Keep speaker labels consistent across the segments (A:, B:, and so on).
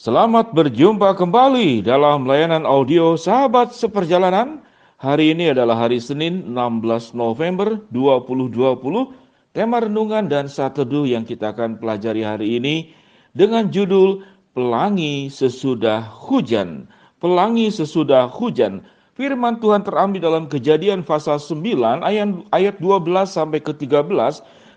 A: Selamat berjumpa kembali dalam layanan audio Sahabat Seperjalanan. Hari ini adalah hari Senin 16 November 2020. Tema renungan dan sateduh yang kita akan pelajari hari ini dengan judul Pelangi Sesudah Hujan. Pelangi Sesudah Hujan. Firman Tuhan terambil dalam Kejadian pasal 9 ayat 12 sampai ke 13.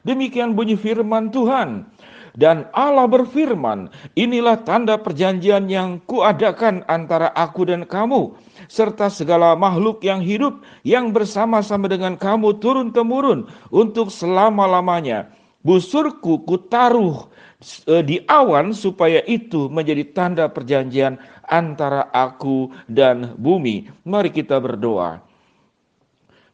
A: Demikian bunyi firman Tuhan. Dan Allah berfirman, inilah tanda perjanjian yang kuadakan antara aku dan kamu, serta segala makhluk yang hidup yang bersama-sama dengan kamu turun-temurun untuk selama-lamanya. Busurku kutaruh di awan supaya itu menjadi tanda perjanjian antara aku dan bumi. Mari kita berdoa.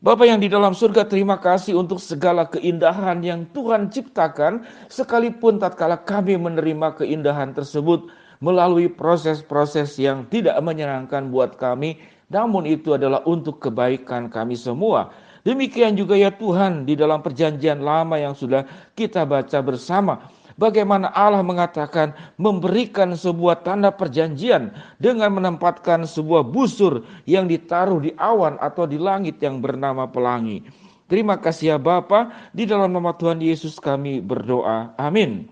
A: Bapa yang di dalam surga, terima kasih untuk segala keindahan yang Tuhan ciptakan, sekalipun tatkala kami menerima keindahan tersebut melalui proses-proses yang tidak menyenangkan buat kami, namun itu adalah untuk kebaikan kami semua. Demikian juga ya Tuhan, di dalam perjanjian lama yang sudah kita baca bersama, bagaimana Allah mengatakan memberikan sebuah tanda perjanjian dengan menempatkan sebuah busur yang ditaruh di awan atau di langit yang bernama pelangi. Terima kasih ya Bapa, di dalam nama Tuhan Yesus kami berdoa. Amin.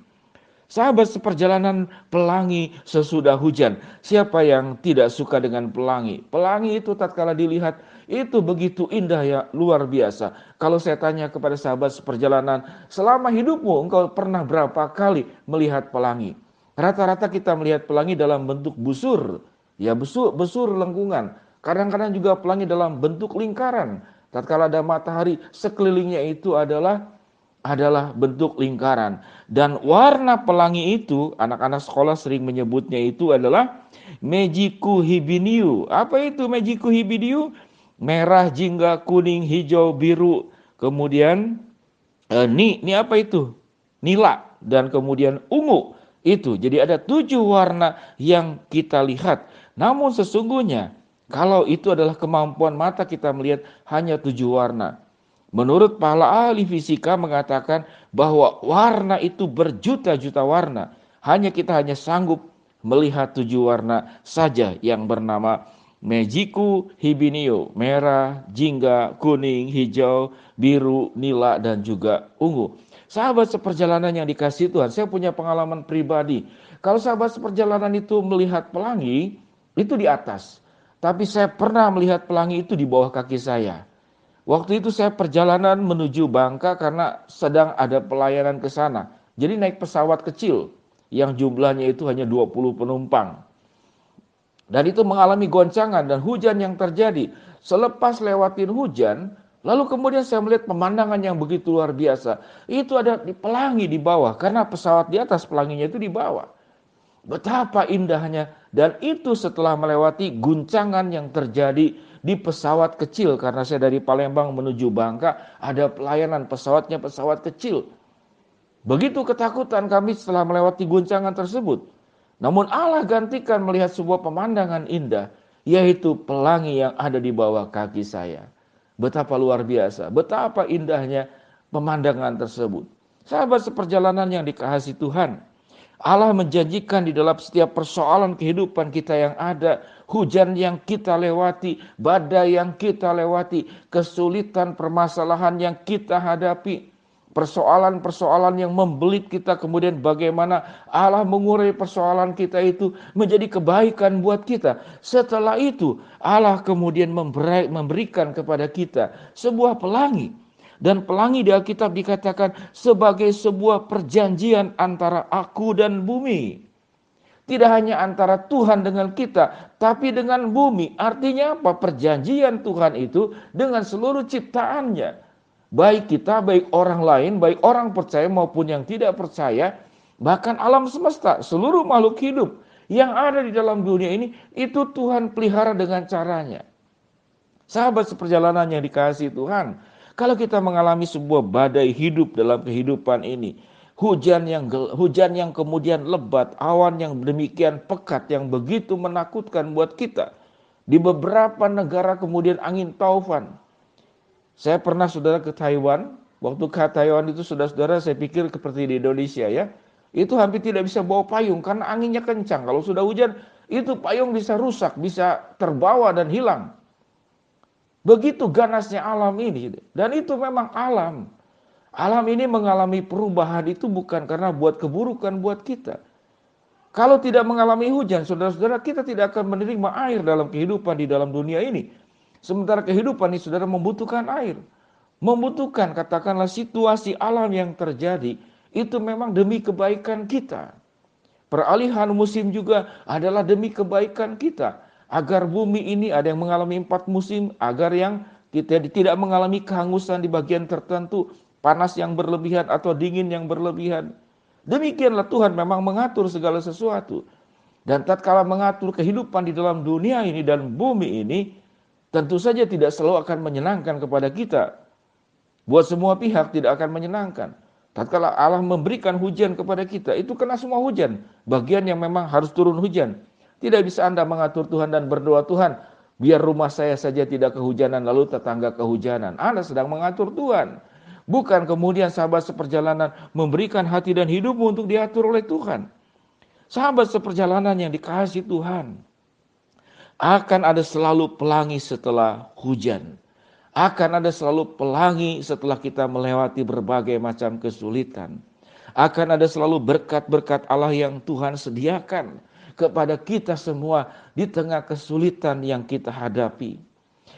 A: Sahabat seperjalanan, pelangi sesudah hujan. Siapa yang tidak suka dengan pelangi? Pelangi itu tatkala dilihat itu begitu indah ya, luar biasa. Kalau saya tanya kepada sahabat seperjalanan, selama hidupmu engkau pernah berapa kali melihat pelangi? Rata-rata kita melihat pelangi dalam bentuk busur, ya busur lengkungan. Kadang-kadang juga pelangi dalam bentuk lingkaran. Tatkala ada matahari, sekelilingnya itu adalah bentuk lingkaran. Dan warna pelangi itu, anak-anak sekolah sering menyebutnya itu adalah Mejiku hibiniu. Apa itu Mejiku hibiniu? Merah, jingga, kuning, hijau, biru. Kemudian ini apa itu? Nila dan kemudian ungu. Itu. Jadi ada 7 warna yang kita lihat. Namun sesungguhnya kalau itu adalah kemampuan mata kita melihat hanya 7 warna. Menurut para ahli fisika mengatakan bahwa warna itu berjuta-juta warna. Kita hanya sanggup melihat 7 warna saja yang bernama Mejiku hibinio, merah, jingga, kuning, hijau, biru, nila, dan juga ungu. Sahabat seperjalanan yang dikasihi Tuhan, saya punya pengalaman pribadi. Kalau sahabat seperjalanan itu melihat pelangi, itu di atas. Tapi saya pernah melihat pelangi itu di bawah kaki saya. Waktu itu saya perjalanan menuju Bangka karena sedang ada pelayanan ke sana. Jadi naik pesawat kecil yang jumlahnya itu hanya 20 penumpang. Dan itu mengalami goncangan dan hujan yang terjadi. Selepas lewatin hujan, lalu kemudian saya melihat pemandangan yang begitu luar biasa. Itu ada pelangi di bawah karena pesawat di atas, pelanginya itu di bawah. Betapa indahnya, dan itu setelah melewati guncangan yang terjadi di pesawat kecil. Karena saya dari Palembang menuju Bangka, ada pelayanan pesawatnya pesawat kecil. Begitu ketakutan kami setelah melewati guncangan tersebut. Namun Allah gantikan melihat sebuah pemandangan indah, yaitu pelangi yang ada di bawah kaki saya. Betapa luar biasa, betapa indahnya pemandangan tersebut. Sahabat seperjalanan yang dikasihi Tuhan, Allah menjanjikan di dalam setiap persoalan kehidupan kita yang ada, hujan yang kita lewati, badai yang kita lewati, kesulitan permasalahan yang kita hadapi, persoalan-persoalan yang membelit kita, kemudian bagaimana Allah mengurai persoalan kita itu menjadi kebaikan buat kita. Setelah itu Allah kemudian memberikan kepada kita sebuah pelangi. Dan pelangi di Alkitab dikatakan sebagai sebuah perjanjian antara aku dan bumi. Tidak hanya antara Tuhan dengan kita, tapi dengan bumi. Artinya apa? Perjanjian Tuhan itu dengan seluruh ciptaannya. Baik kita, baik orang lain, baik orang percaya maupun yang tidak percaya, bahkan alam semesta, seluruh makhluk hidup yang ada di dalam dunia ini, itu Tuhan pelihara dengan caranya. Sahabat seperjalanan yang dikasihi Tuhan, kalau kita mengalami sebuah badai hidup dalam kehidupan ini, hujan yang kemudian lebat, awan yang demikian pekat yang begitu menakutkan buat kita. Di beberapa negara kemudian angin taufan. Saya pernah saudara ke Taiwan. Waktu ke Taiwan itu saudara-saudara saya pikir seperti di Indonesia ya. Itu hampir tidak bisa bawa payung karena anginnya kencang. Kalau sudah hujan, itu payung bisa rusak, bisa terbawa dan hilang. Begitu ganasnya alam ini. Dan itu memang alam. Alam ini mengalami perubahan itu bukan karena buat keburukan buat kita. Kalau tidak mengalami hujan, saudara-saudara, kita tidak akan menerima air dalam kehidupan di dalam dunia ini. Sementara kehidupan ini, saudara, membutuhkan air. Membutuhkan, katakanlah, situasi alam yang terjadi, itu memang demi kebaikan kita. Peralihan musim juga adalah demi kebaikan kita. Agar bumi ini ada yang mengalami 4 musim, agar yang kita tidak mengalami kehangusan di bagian tertentu, panas yang berlebihan atau dingin yang berlebihan. Demikianlah Tuhan memang mengatur segala sesuatu. Dan tatkala mengatur kehidupan di dalam dunia ini dan bumi ini, tentu saja tidak selalu akan menyenangkan kepada kita. Buat semua pihak tidak akan menyenangkan. Tatkala Allah memberikan hujan kepada kita, itu kena semua hujan. Bagian yang memang harus turun hujan. Tidak bisa Anda mengatur Tuhan dan berdoa, Tuhan, biar rumah saya saja tidak kehujanan, lalu tetangga kehujanan. Anda sedang mengatur Tuhan. Bukan kemudian sahabat seperjalanan memberikan hati dan hidupmu untuk diatur oleh Tuhan. Sahabat seperjalanan yang dikasihi Tuhan, akan ada selalu pelangi setelah hujan. Akan ada selalu pelangi setelah kita melewati berbagai macam kesulitan. Akan ada selalu berkat-berkat Allah yang Tuhan sediakan kepada kita semua di tengah kesulitan yang kita hadapi.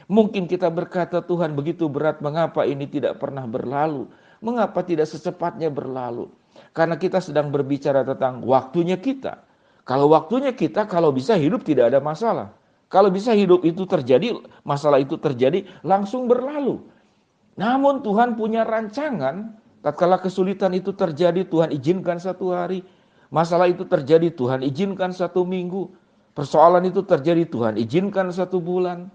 A: Mungkin kita berkata, Tuhan begitu berat, mengapa ini tidak pernah berlalu? Mengapa tidak secepatnya berlalu? Karena kita sedang berbicara tentang waktunya kita. Kalau waktunya kita, kalau bisa hidup tidak ada masalah. Kalau bisa hidup itu terjadi, masalah itu terjadi, langsung berlalu. Namun Tuhan punya rancangan, tatkala kesulitan itu terjadi, Tuhan izinkan 1 hari. Masalah itu terjadi, Tuhan izinkan 1 minggu. Persoalan itu terjadi, Tuhan izinkan 1 bulan.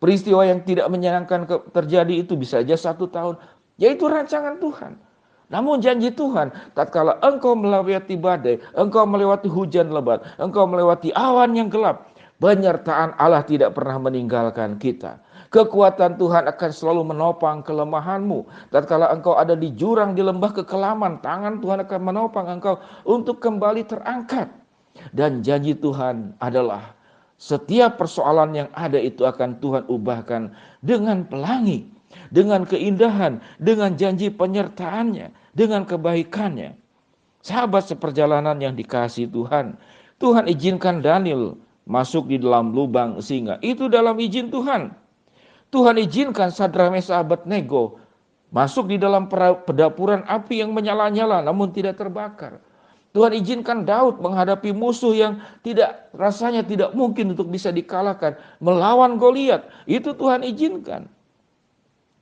A: Peristiwa yang tidak menyenangkan terjadi itu bisa saja 1 tahun. Yaitu rancangan Tuhan. Namun janji Tuhan, tatkala engkau melewati badai, engkau melewati hujan lebat, engkau melewati awan yang gelap, penyertaan Allah tidak pernah meninggalkan kita. Kekuatan Tuhan akan selalu menopang kelemahanmu. Tatkala engkau ada di jurang, di lembah kekelaman, tangan Tuhan akan menopang engkau untuk kembali terangkat. Dan janji Tuhan adalah setiap persoalan yang ada itu akan Tuhan ubahkan dengan pelangi, dengan keindahan, dengan janji penyertaannya, dengan kebaikannya. Sahabat seperjalanan yang dikasihi Tuhan, Tuhan izinkan Daniel masuk di dalam lubang singa. Itu dalam izin Tuhan. Tuhan izinkan Sadrak Mesak Abednego masuk di dalam pedapuran api yang menyala-nyala namun tidak terbakar. Tuhan izinkan Daud menghadapi musuh yang rasanya tidak mungkin untuk bisa dikalahkan, melawan Goliat. Itu Tuhan izinkan.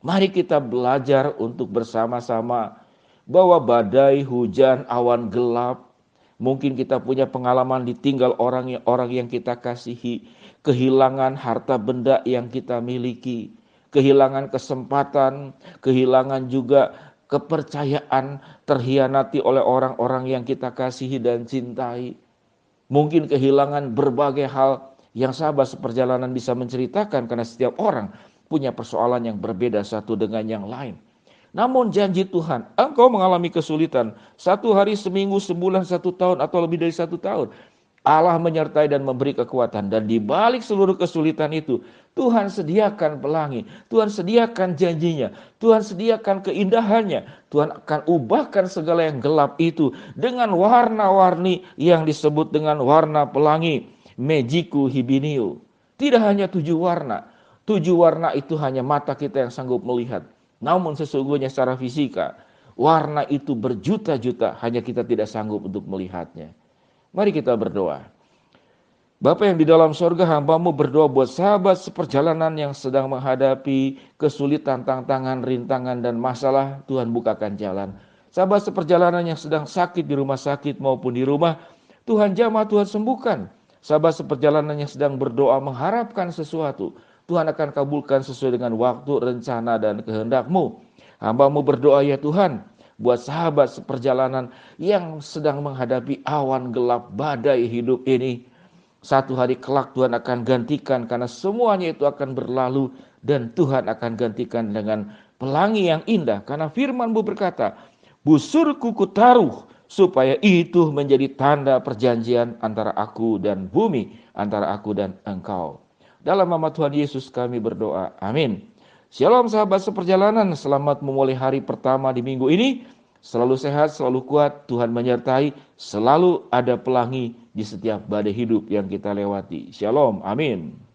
A: Mari kita belajar untuk bersama-sama bahwa badai, hujan, awan gelap, mungkin kita punya pengalaman ditinggal orang yang kita kasihi, kehilangan harta benda yang kita miliki, kehilangan kesempatan, kehilangan juga kepercayaan, terhianati oleh orang-orang yang kita kasihi dan cintai. Mungkin kehilangan berbagai hal yang sahabat seperjalanan bisa menceritakan, karena setiap orang punya persoalan yang berbeda satu dengan yang lain. Namun janji Tuhan, engkau mengalami kesulitan 1 hari, seminggu, sebulan, 1 tahun, atau lebih dari 1 tahun. Allah menyertai dan memberi kekuatan. Dan di balik seluruh kesulitan itu, Tuhan sediakan pelangi. Tuhan sediakan janjinya. Tuhan sediakan keindahannya. Tuhan akan ubahkan segala yang gelap itu dengan warna-warni yang disebut dengan warna pelangi. Magiku hibinio. Tidak hanya 7 warna. 7 warna itu hanya mata kita yang sanggup melihat. Namun sesungguhnya secara fisika, warna itu berjuta-juta, hanya kita tidak sanggup untuk melihatnya. Mari kita berdoa. Bapa yang di dalam sorga, hamba-Mu berdoa buat sahabat seperjalanan yang sedang menghadapi kesulitan, tantangan, rintangan, dan masalah. Tuhan bukakan jalan. Sahabat seperjalanan yang sedang sakit di rumah sakit maupun di rumah, Tuhan jamah, Tuhan sembuhkan. Sahabat seperjalanan yang sedang berdoa mengharapkan sesuatu, Tuhan akan kabulkan sesuai dengan waktu, rencana, dan kehendak-Mu. Hamba-Mu berdoa, ya Tuhan, buat sahabat seperjalanan yang sedang menghadapi awan gelap badai hidup ini. 1 hari kelak Tuhan akan gantikan, karena semuanya itu akan berlalu, dan Tuhan akan gantikan dengan pelangi yang indah. Karena firman-Mu berkata, busurku kutaruh supaya itu menjadi tanda perjanjian antara aku dan bumi, antara aku dan engkau. Dalam nama Tuhan Yesus kami berdoa, amin. Shalom sahabat seperjalanan, selamat memulai hari pertama di minggu ini. Selalu sehat, selalu kuat, Tuhan menyertai, selalu ada pelangi di setiap badai hidup yang kita lewati. Shalom, amin.